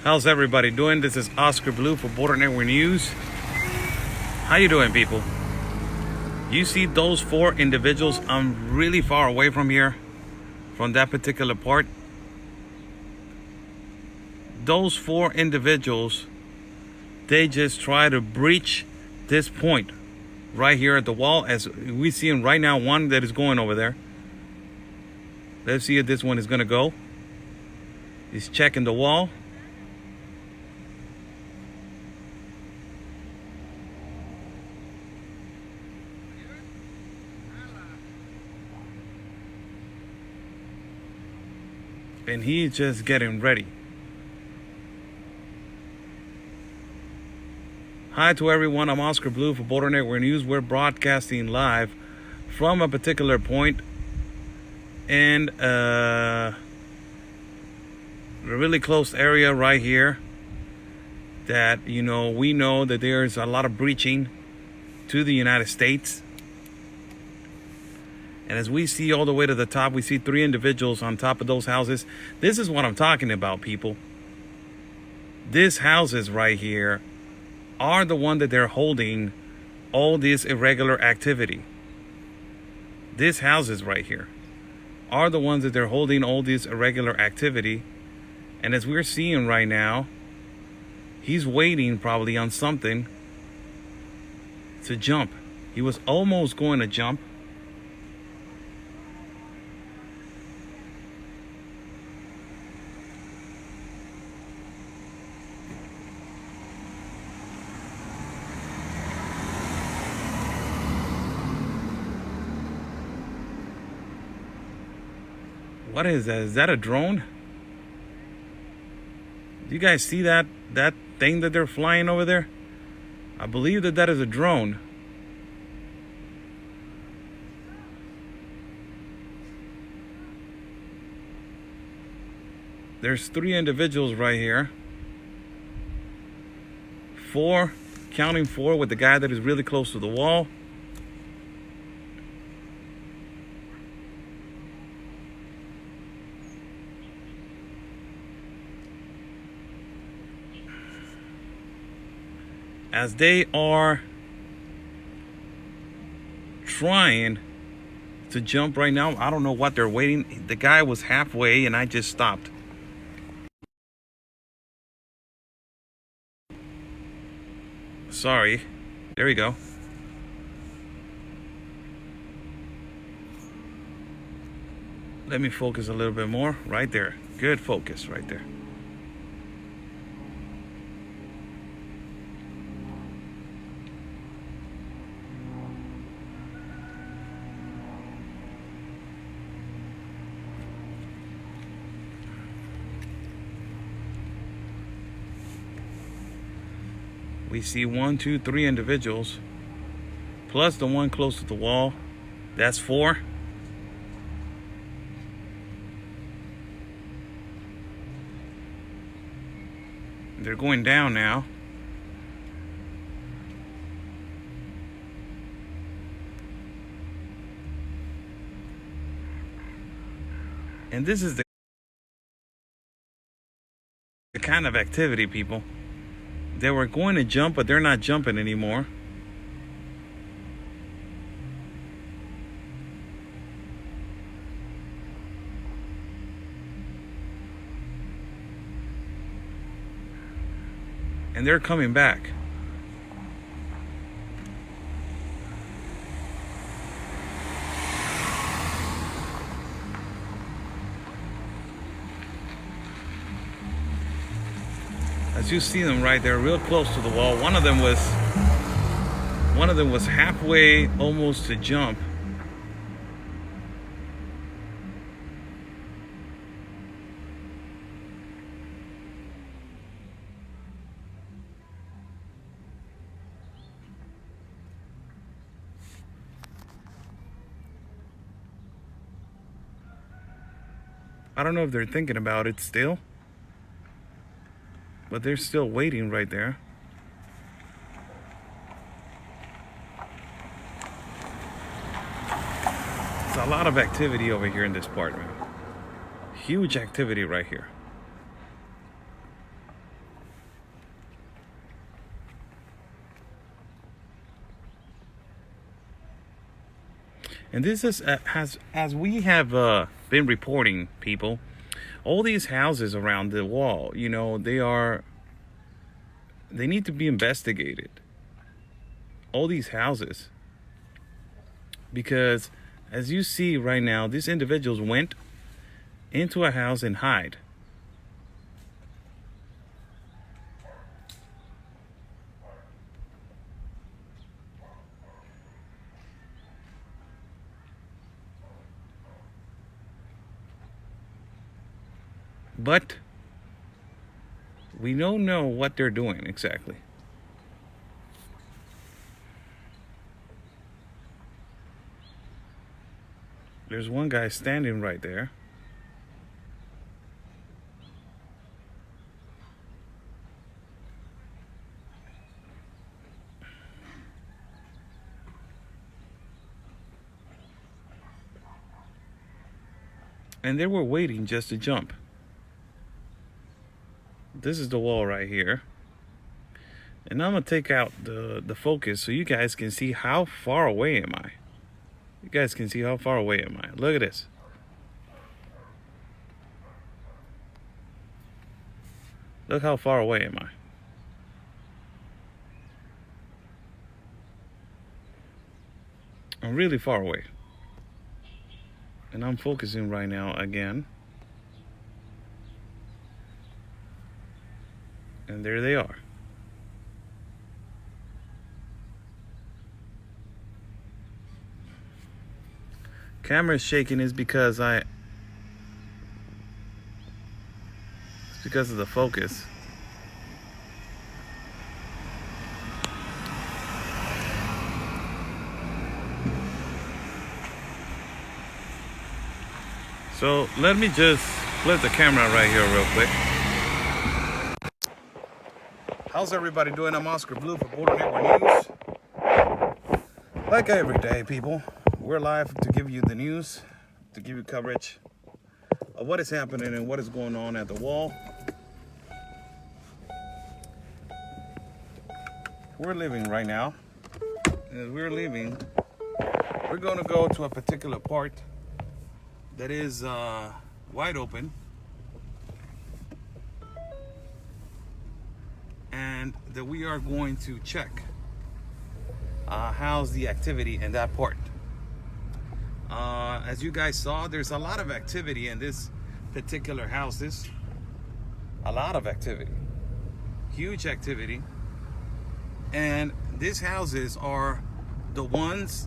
How's everybody doing? This is Oscar Blue for Border Network News. How you doing, people? You see those four individuals? I'm really far away from here, from that particular part. Those four individuals, they just try to breach this point right here at the wall. As we see him right now, one that is going over there. Let's see if this one is going to go. He's checking the wall. And he's just getting ready. Hi to everyone, I'm Oscar Blue for Border Network News. We're broadcasting live from a particular point in a really close area right here that, we know that there's a lot of breaching to the United States. And as we see all the way to the top, we see three individuals on top of those houses. This is what I'm talking about, people. These houses right here are the one that they're holding all this irregular activity. These houses right here are the ones that they're holding all this irregular activity. And as we're seeing right now, he's waiting probably on something to jump. He was almost going to jump. What is that? Is that a drone? Do you guys see that thing that they're flying over there? I believe that is a drone. There's three individuals right here. Four, counting four with the guy that is really close to the wall. As they are trying to jump right now, I don't know what they're waiting. The guy was halfway and I just stopped. Sorry. There we go. Let me focus a little bit more. Right there. Good focus right there. We see 1, 2, 3 individuals, plus the one close to the wall. That's 4. They're going down now. And this is the kind of activity, people. They were going to jump, but they're not jumping anymore. And they're coming back. As you see them right there, real close to the wall. One of them was halfway almost to jump. I don't know if they're thinking about it still, but they're still waiting right there. There's a lot of activity over here in this part, man. Huge activity right here. And this is as we have been reporting, people, all these houses around the wall, you know, they need to be investigated. All these houses, because as you see right now, these individuals went into a house and hide. But we don't know what they're doing exactly. There's one guy standing right there. And they were waiting just to jump. This is the wall right here. And I'm gonna take out the focus so you guys can see how far away am I. You guys can see how far away am I. Look at this. Look how far away am I. I'm really far away. And I'm focusing right now again. And there they are. Camera's shaking is because it's because of the focus. So let me just flip the camera right here real quick. How's everybody doing? I'm Oscar Blue for Border Network News. Like every day, people, we're live to give you the news, to give you coverage of what is happening and what is going on at the wall. We're leaving right now. And as we're leaving, we're going to go to a particular part that is wide open. And that we are going to check how's the activity in that part. As you guys saw, there's a lot of activity in this particular houses. A lot of activity, huge activity. And these houses are the one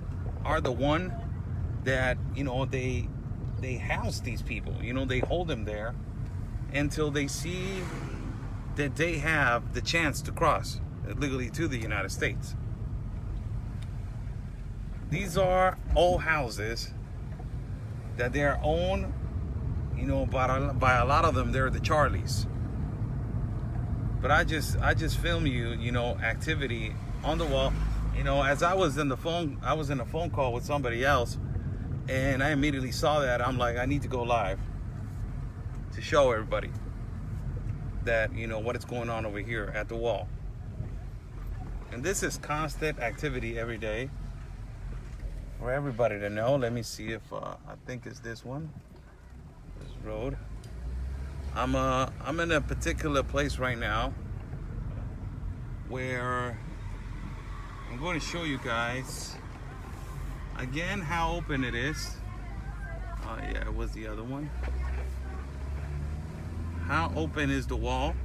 that, you know, they house these people. You know, they hold them there until they see that they have the chance to cross legally to the United States. These are all houses that they are owned, you know, by a lot of them. They're the Charlies. But I just film you, you know, activity on the wall. You know, as I was in a phone call with somebody else, and I immediately saw that. I'm like, I need to go live to show everybody that, you know, what is going on over here at the wall. And this is constant activity every day for everybody to know. Let me see if I think it's this one, this road. I'm in a particular place right now where I'm going to show you guys again how open it is. Yeah, it was the other one. How open is the wall?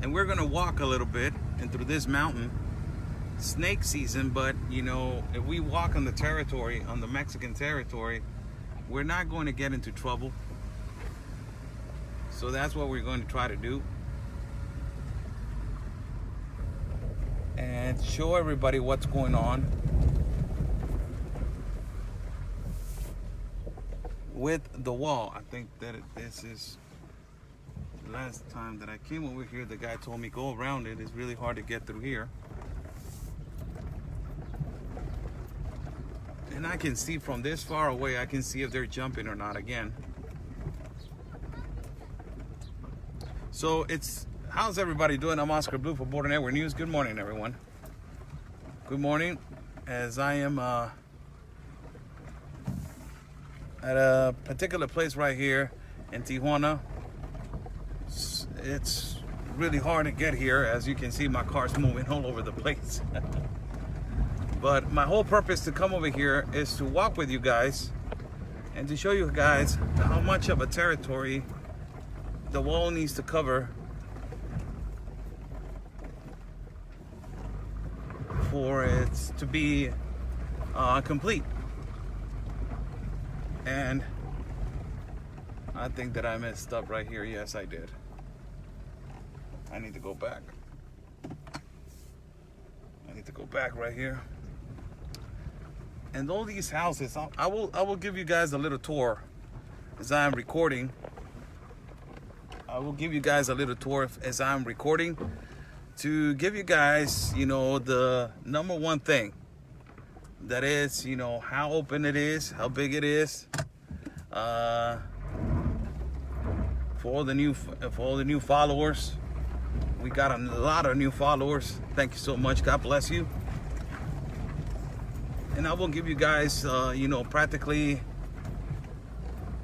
And we're gonna walk a little bit and through this mountain. Snake season, but you know, if we walk on the territory, on the Mexican territory, we're not going to get into trouble. So that's what we're going to try to do. And show everybody what's going on with the wall. I think that this is the last time that I came over here, the guy told me go around it. It's really hard to get through here. And I can see from this far away, I can see if they're jumping or not again. So how's everybody doing? I'm Oscar Blue for Border Network News. Good morning, everyone. Good morning. as I am at a particular place right here in Tijuana. It's really hard to get here. As you can see, my car's moving all over the place. But my whole purpose to come over here is to walk with you guys and to show you guys how much of a territory the wall needs to cover for it to be complete. And I think that I messed up right here. Yes, I did. I need to go back. I need to go back right here. And all these houses, I will give you guys a little tour as I'm recording. I will give you guys a little tour as I'm recording to give you guys, you know, the number one thing. That is, you know, how open it is, how big it is. For all the new followers, we got a lot of new followers. Thank you so much. God bless you. And I will give you guys, you know, practically,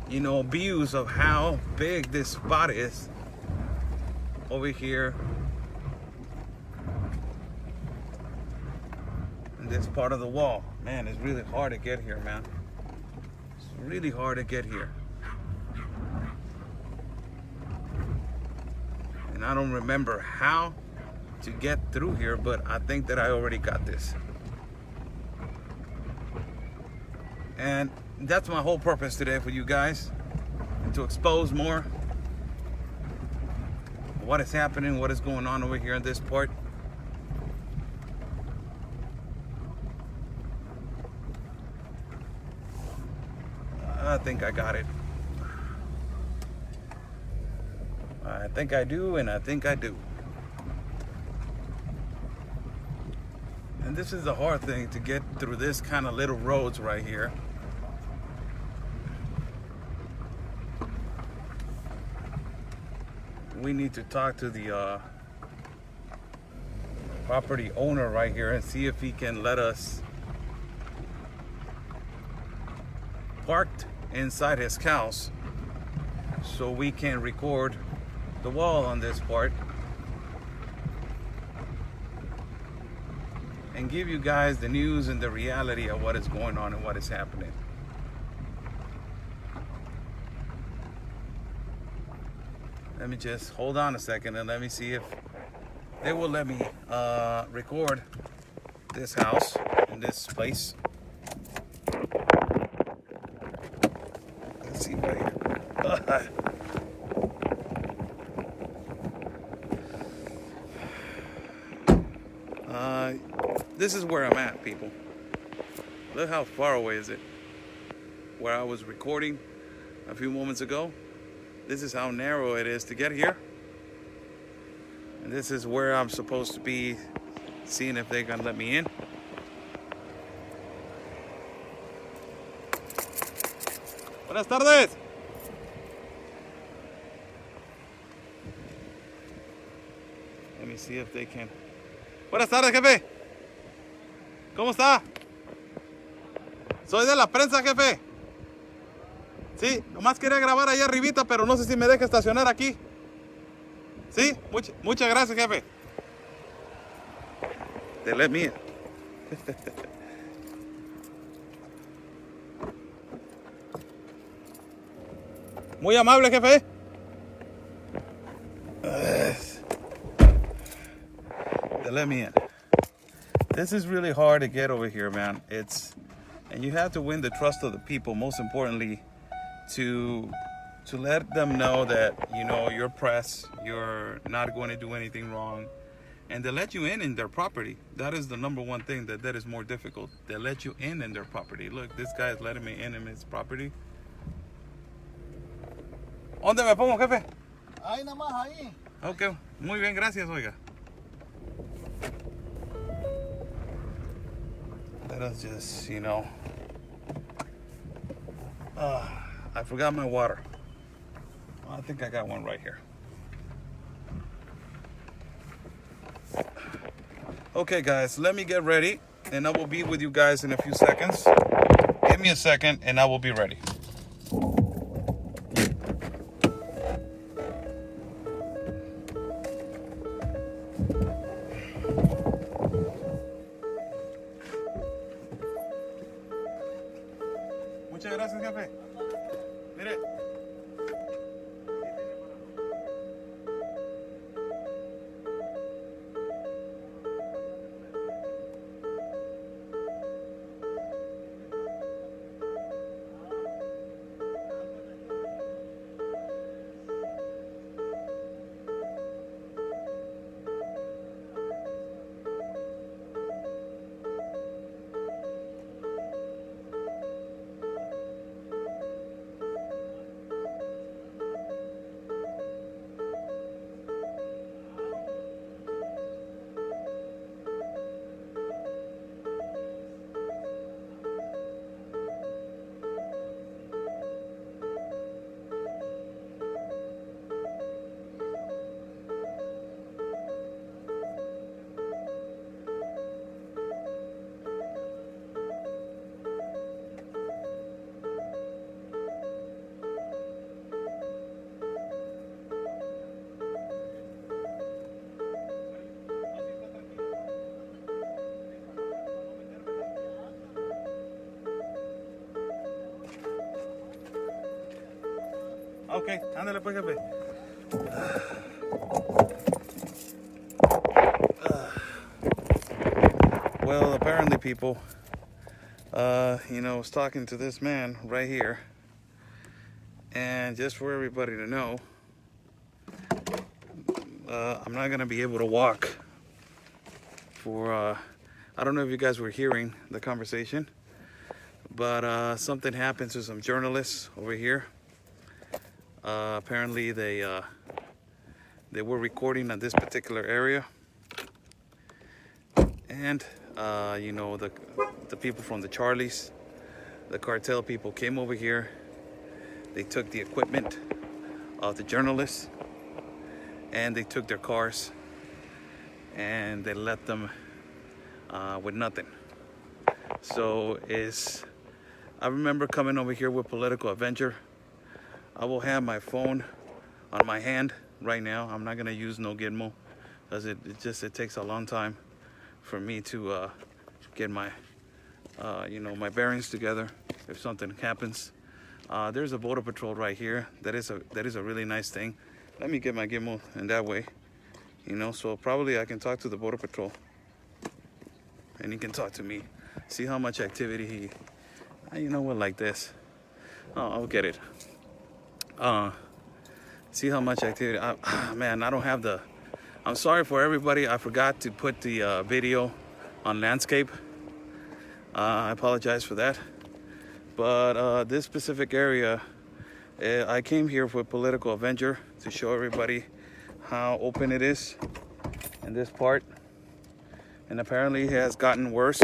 you know, views of how big this spot is over here in this part of the wall. Man, it's really hard to get here, man. It's really hard to get here. And I don't remember how to get through here, but I think that I already got this. And that's my whole purpose today for you guys, and to expose more what is happening, what is going on over here in this part. I think I got it. I think I do, and I think I do. And this is the hard thing, to get through this kind of little roads right here. We need to talk to the property owner right here and see if he can let us park inside his house so we can record the wall on this part and give you guys the news and the reality of what is going on and what is happening. Let me just hold on a second and let me see if they will let me record this house in this place. Let's see right here. This is where I'm at, people. Look how far away is it? Where I was recording a few moments ago. This is how narrow it is to get here. And this is where I'm supposed to be, seeing if they're gonna let me in. Buenas tardes. Let me see if they can. Buenas tardes, jefe. ¿Cómo está? Soy de la prensa, jefe. Sí, nomás quería grabar allá arribita, pero no sé si me deja estacionar aquí. Sí, muchas gracias, jefe. They let me in. Muy amable, jefe. They let me in. This is really hard to get over here, man. And you have to win the trust of the people, most importantly, to let them know that, you know, you're press, you're not going to do anything wrong, and they let you in their property. That is the number one thing that is more difficult. They let you in their property. Look, this guy is letting me in his property. ¿Dónde me pongo, jefe? Ahí nada más, ahí. Ok, muy bien, gracias, oiga. Let us just, you know. I forgot my water. I think I got one right here. Okay, guys, let me get ready and I will be with you guys in a few seconds. Give me a second and I will be ready. Muchas gracias, jefe. Mire. Ok, ándale pues, jefe. Well, apparently, people, I was talking to this man right here, and just for everybody to know, I'm not gonna be able to walk for, I don't know if you guys were hearing the conversation, but something happened to some journalists over here. Apparently they were recording at this particular area, and the people from the Charlies, the cartel people, came over here. They took the equipment of the journalists and they took their cars and they left them with nothing. So I remember coming over here with Political Avenger. I will have my phone on my hand right now. I'm not gonna use no gizmo because it takes a long time for me to get my my bearings together if something happens. There's a border patrol right here. That is a really nice thing. Let me get my gizmo in that way, so probably I can talk to the border patrol and he can talk to me, see how much activity like this. I'll get it. See how much activity. Man, I don't have I'm sorry for everybody. I forgot to put the video on landscape. I apologize for that. But this specific area, I came here for Political Avenger to show everybody how open it is in this part. And apparently it has gotten worse.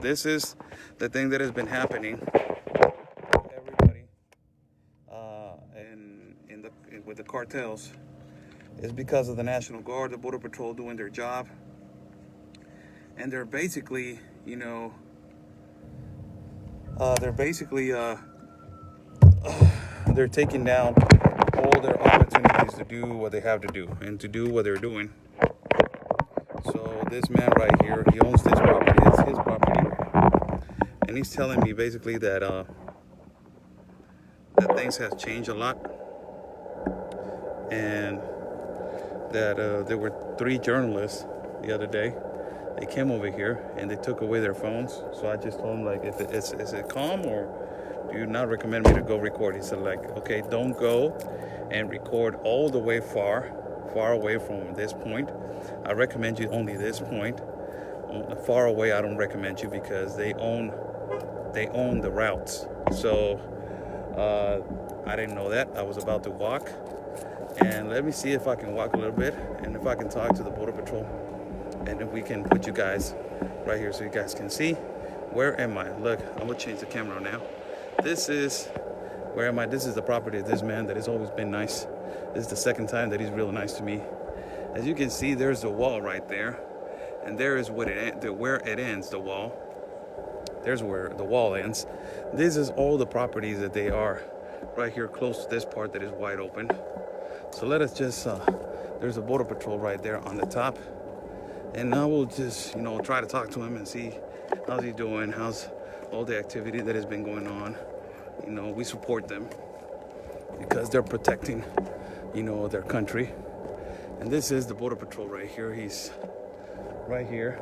This is the thing that has been happening. Everybody with the cartels is because of the National Guard, the Border Patrol doing their job. And they're basically, they're taking down all their opportunities to do what they have to do and to do what they're doing. So this man right here, he owns this property. It's his property. And he's telling me basically that things have changed a lot. And that there were 3 journalists the other day. They came over here and they took away their phones. So I just told him, like, is it calm or do you not recommend me to go record? He said, like, okay, don't go and record all the way far away from this point. I recommend you only this point. Far away, I don't recommend you because they own the routes. So I didn't know that. I was about to walk. And let me see if I can walk a little bit and if I can talk to the Border Patrol. And if we can put you guys right here so you guys can see. Where am I? Look, I'm gonna change the camera now. Where am I? This is the property of this man that has always been nice. This is the second time that he's real nice to me. As you can see, there's a wall right there. and there is where it ends, the wall. There's where the wall ends. This is all the properties that they are right here close to this part that is wide open. So let us just, there's a border patrol right there on the top. And now we'll just, try to talk to him and see how's he doing, how's all the activity that has been going on. We support them because they're protecting, their country. And this is the border patrol right here. He's right here.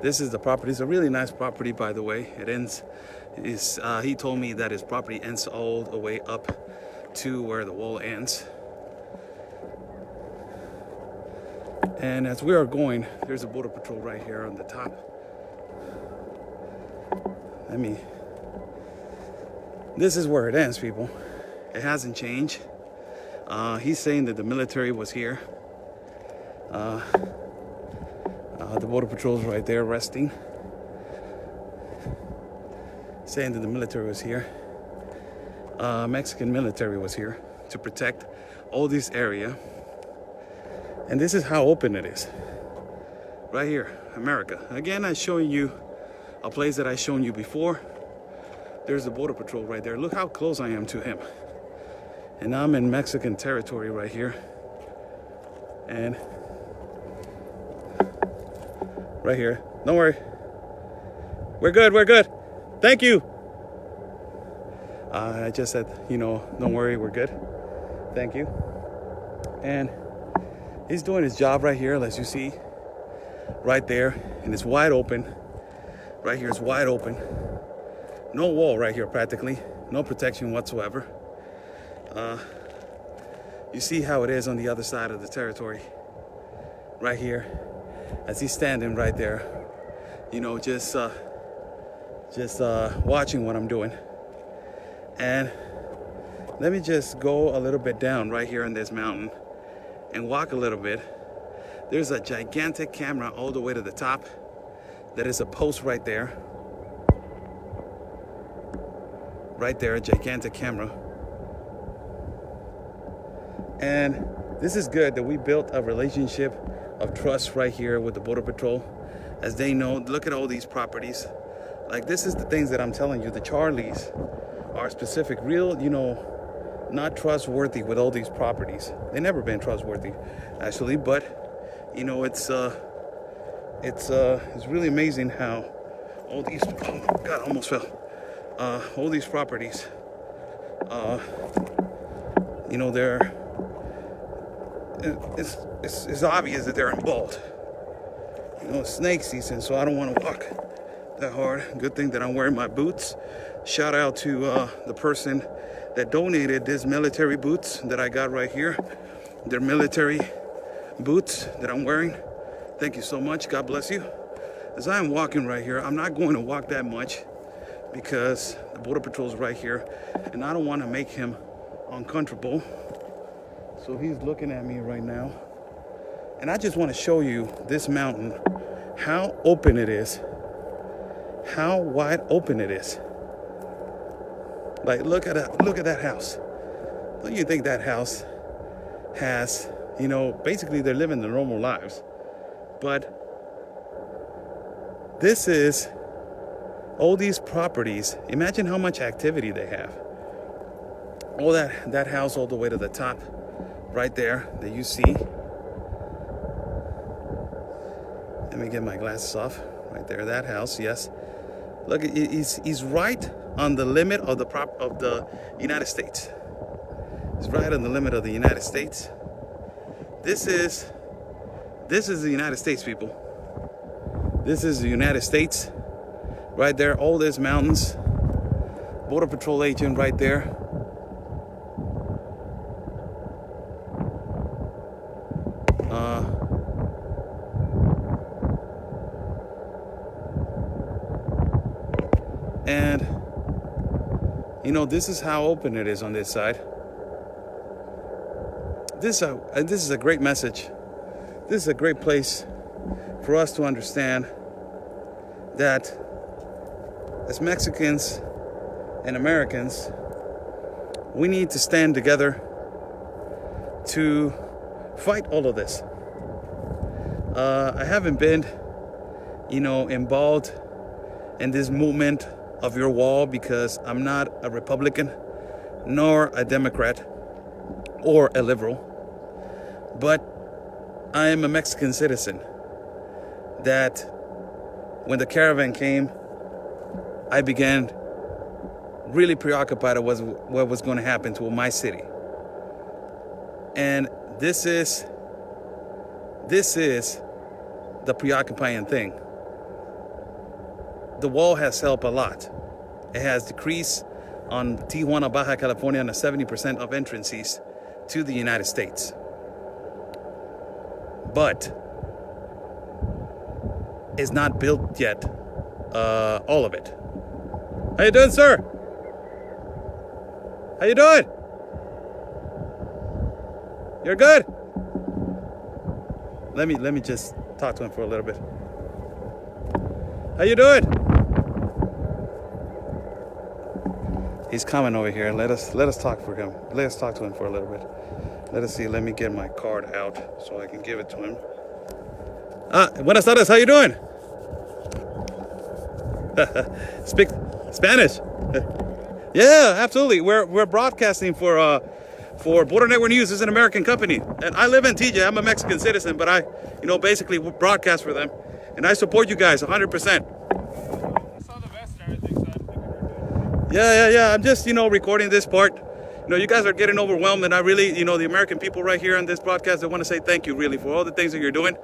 This is the property. It's a really nice property, by the way. It ends, he told me that his property ends all the way up to where the wall ends. And as we are going, there's a border patrol right here on the top. This is where it ends, people. It hasn't changed. He's saying that the military was here. The border patrol's right there resting. Saying that the military was here. Mexican military was here to protect all this area. And this is how open it is. Right here, America. Again, I'm showing you a place that I've shown you before. There's the border patrol right there. Look how close I am to him. And I'm in Mexican territory right here. And right here. Don't worry. We're good, we're good. Thank you. I just said, don't worry, we're good. Thank you. And he's doing his job right here, as you see. Right there. And it's wide open. Right here is wide open. No wall right here practically. No protection whatsoever. You see how it is on the other side of the territory. Right here. As he's standing right there. Just watching what I'm doing. And let me just go a little bit down right here in this mountain and walk a little bit. There's a gigantic camera all the way to the top. That is a post right there. Right there, a gigantic camera. And this is good that we built a relationship of trust right here with the Border Patrol. As they know, look at all these properties. Like, this is the things that I'm telling you. The Charlies are specific, real, not trustworthy with all these properties. They've never been trustworthy, actually. But, it's really amazing how all these, oh God, almost fell. All these properties, it's obvious that they're involved. It's snake season, so I don't want to walk that hard. Good thing that I'm wearing my boots. Shout out to the person that donated these military boots that I got right here. They're military boots that I'm wearing. Thank you so much. God bless you. As I'm walking right here, I'm not going to walk that much because the Border Patrol is right here and I don't want to make him uncomfortable. So he's looking at me right now. And I just want to show you this mountain, how open it is, how wide open it is. Like, look at that house. Don't you think that house has, basically they're living their normal lives. But this is all these properties. Imagine how much activity they have. All that house all the way to the top, right there that you see. Let me get my glasses off. Right there, that house, yes. Look, he's right on the limit of the United States. He's right on the limit of the United States. This is the United States, people. This is the United States. Right there, all these mountains. Border Patrol agent right there. And this is how open it is on this side. This is a great message. This is a great place for us to understand that as Mexicans and Americans, we need to stand together to fight all of this. I haven't been, involved in this movement of your wall because I'm not a Republican, nor a Democrat, or a liberal. But I am a Mexican citizen that when the caravan came, I began really preoccupied with what was going to happen to my city. And this is the preoccupying thing. The wall has helped a lot. It has decreased on Tijuana, Baja California, 70% of entrances to the United States. But it's not built yet, all of it. How you doing, sir? How you doing? You're good? Let me just talk to him for a little bit. How you doing? He's coming over here. Let us talk for him. Let us talk to him for a little bit. Let us see. Let me get my card out so I can give it to him. Buenas tardes. How you doing? Speak Spanish. Yeah, absolutely. We're broadcasting for Border Network News. This is an American company, and I live in TJ. I'm a Mexican citizen, but I, basically broadcast for them, and I support you guys 100%. Yeah. I'm just, recording this part. You guys are getting overwhelmed, and I really, the American people right here on this broadcast, I want to say thank you, really, for all the things that you're doing.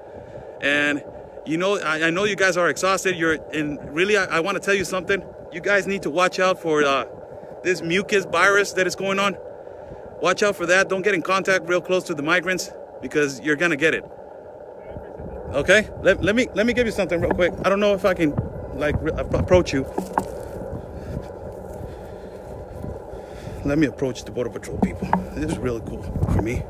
And, I know you guys are exhausted. I want to tell you something. You guys need to watch out for this mucus virus that is going on. Watch out for that. Don't get in contact real close to the migrants because you're going to get it. Okay? Let me give you something real quick. I don't know if I can, approach you. Let me approach the Border Patrol people. This is really cool for me.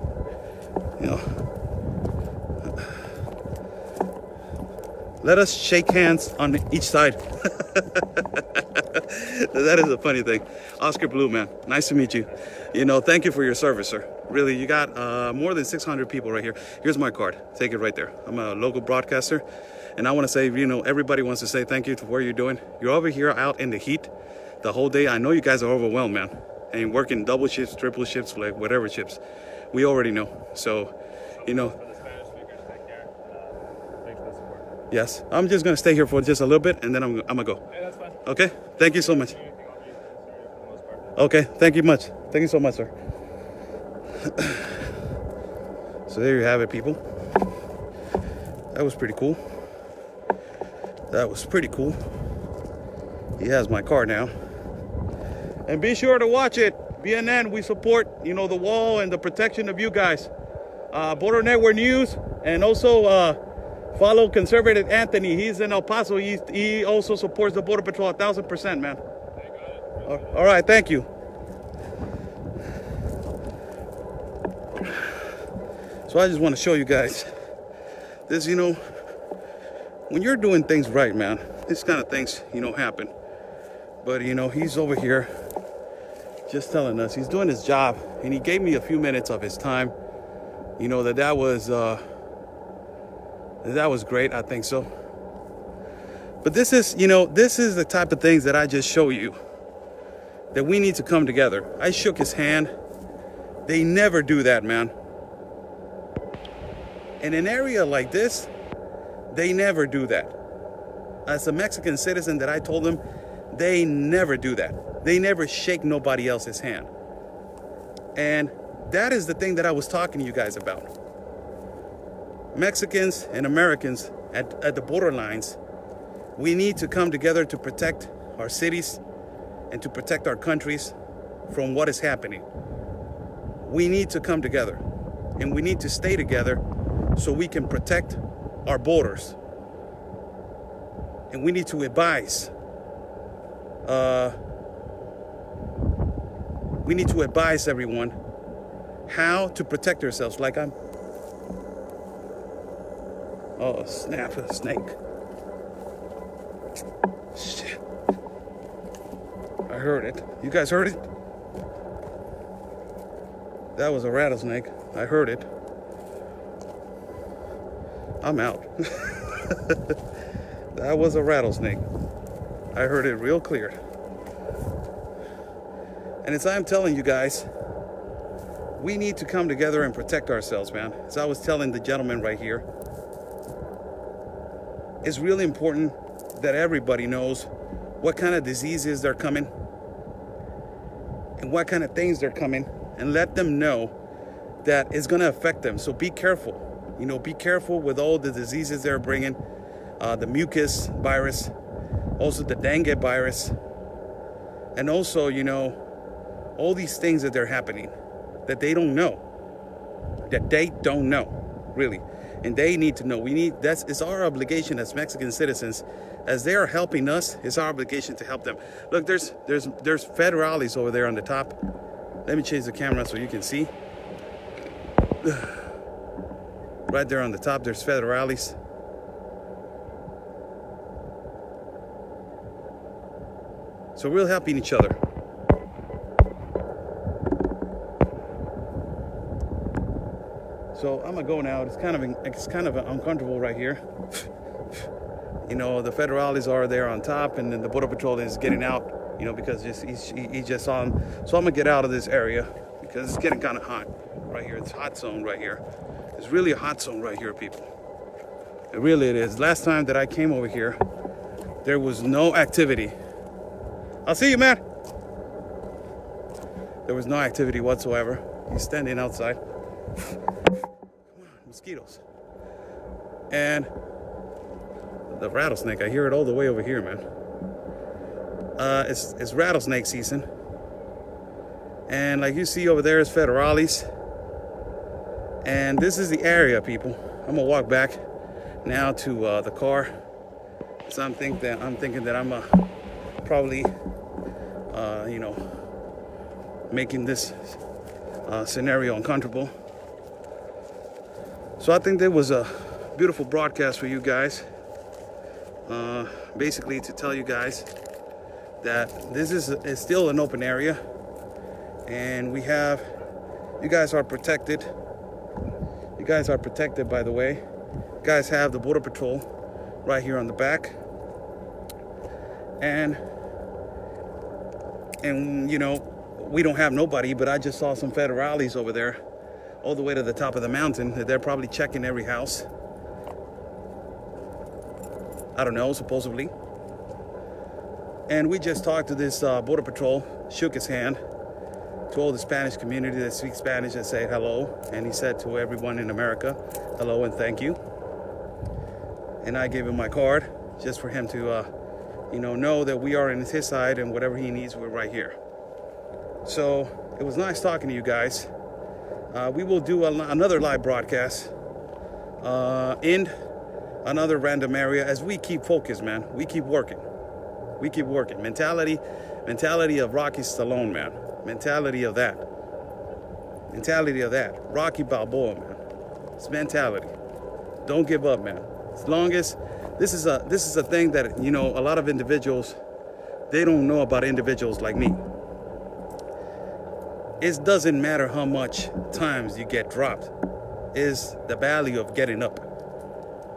Let us shake hands on each side. That is a funny thing. Oscar Blue, man. Nice to meet you. Thank you for your service, sir. Really, you got more than 600 people right here. Here's my card. Take it right there. I'm a local broadcaster. And I want to say, everybody wants to say thank you for what you're doing. You're over here out in the heat the whole day. I know you guys are overwhelmed, man. And working double shifts, triple shifts, whatever shifts. We already know. So, For the Spanish speakers, take care. Thanks for the support. Yes. I'm just going to stay here for just a little bit, and then I'm going to go. Hey, that's fine. Okay? Thank you so much. Anything I'll be necessary for the most part. Okay. Thank you much. Thank you so much, sir. So there you have it, people. That was pretty cool. He has my car now. And be sure to watch it. BNN, we support, the wall and the protection of you guys. Border Network News, and also follow Conservative Anthony. He's in El Paso. He also supports the Border Patrol 1,000%, man. All right, thank you. So I just want to show you guys this, when you're doing things right, man, this kind of things, happen. But, he's over here just telling us he's doing his job, and he gave me a few minutes of his time. That was great. I think so. But this is the type of things that I just show you that we need to come together. I shook his hand. They never do that, man. In an area like this, they never do that. As a Mexican citizen that I told them, they never do that. They never shake nobody else's hand. And that is the thing that I was talking to you guys about. Mexicans and Americans at the borderlines, we need to come together to protect our cities and to protect our countries from what is happening. We need to come together, and we need to stay together so we can protect our borders. And we need to advise everyone how to protect ourselves. Oh, snap, a snake. Shit. I heard it. You guys heard it? That was a rattlesnake. I heard it. I'm out. That was a rattlesnake. I heard it real clear. And as I'm telling you guys, we need to come together and protect ourselves, man. As I was telling the gentleman right here, it's really important that everybody knows what kind of diseases are coming and what kind of things they're coming, and let them know that it's going to affect them. So be careful. You know, be careful with all the diseases they're bringing. The mucus virus, also the dengue virus, and also, you know, all these things that they're happening that they don't know, really, and they need to know. It's our obligation as Mexican citizens, as they are helping us. It's our obligation to help them. Look, there's federales over there on the top. Let me change the camera so you can see. Right there on the top, there's federales. So we're helping each other. So I'm gonna go now. It's kind of uncomfortable right here. You know, the federales are there on top, and then the border patrol is getting out. You know, because he just saw him. So I'm gonna get out of this area because it's getting kind of hot right here. It's a hot zone right here. It's really a hot zone right here, people. It really is. Last time that I came over here, there was no activity. I'll see you, man. There was no activity whatsoever. He's standing outside. Mosquitoes. And the rattlesnake, I hear it all the way over here, man. It's rattlesnake season. And like you see over there is federales. And this is the area, people. I'm gonna walk back now to the car. So I'm thinking that I'm probably you know, making this scenario uncomfortable. So I think there was a beautiful broadcast for you guys. Basically to tell you guys that this is still an open area, and you guys are protected. You guys are protected, by the way. You guys have the Border Patrol right here on the back. And you know, we don't have nobody, but I just saw some federales over there all the way to the top of the mountain. They're probably checking every house. I don't know, supposedly. And we just talked to this Border Patrol, shook his hand to all the Spanish community that speaks Spanish and said hello. And he said to everyone in America, hello and thank you. And I gave him my card just for him to, you know that we are in his side, and whatever he needs, we're right here. So it was nice talking to you guys. We will do another live broadcast in another random area as we keep focused, man. We keep working. We keep working. Mentality of Rocky Stallone, man. Mentality of that. Rocky Balboa, man. It's mentality. Don't give up, man. As long as this is a thing that, you know, a lot of individuals, they don't know about individuals like me. It doesn't matter how much times you get dropped. It's the value of getting up.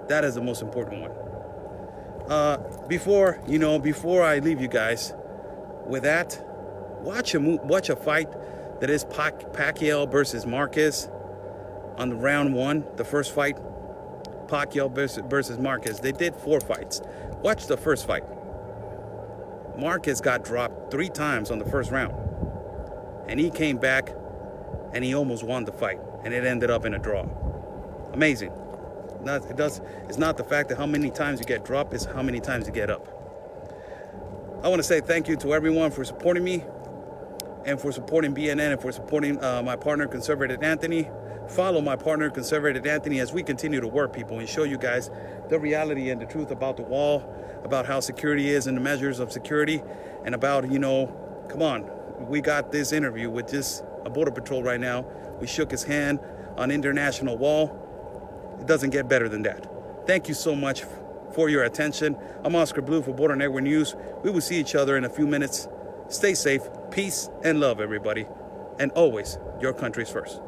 That is the most important one. Before I leave you guys with that, watch a fight that is Pacquiao versus Marquez on the round one, the first fight. Pacquiao versus Marquez. They did 4 fights. Watch the first fight. Marquez got dropped 3 times on the first round, and he came back and he almost won the fight, and it ended up in a draw. Amazing. It's not the fact that how many times you get dropped, it's how many times you get up. I want to say thank you to everyone for supporting me, and for supporting BNN, and for supporting my partner, Conservative Anthony. Follow my partner, Conservative Anthony, as we continue to work, people, and show you guys the reality and the truth about the wall, about how security is and the measures of security, and about, you know, come on, we got this interview with just a Border Patrol right now. We shook his hand on International Wall. It doesn't get better than that. Thank you so much for your attention. I'm Oscar Blue for Border Network News. We will see each other in a few minutes. Stay safe, peace, and love, everybody. And always, your country's first.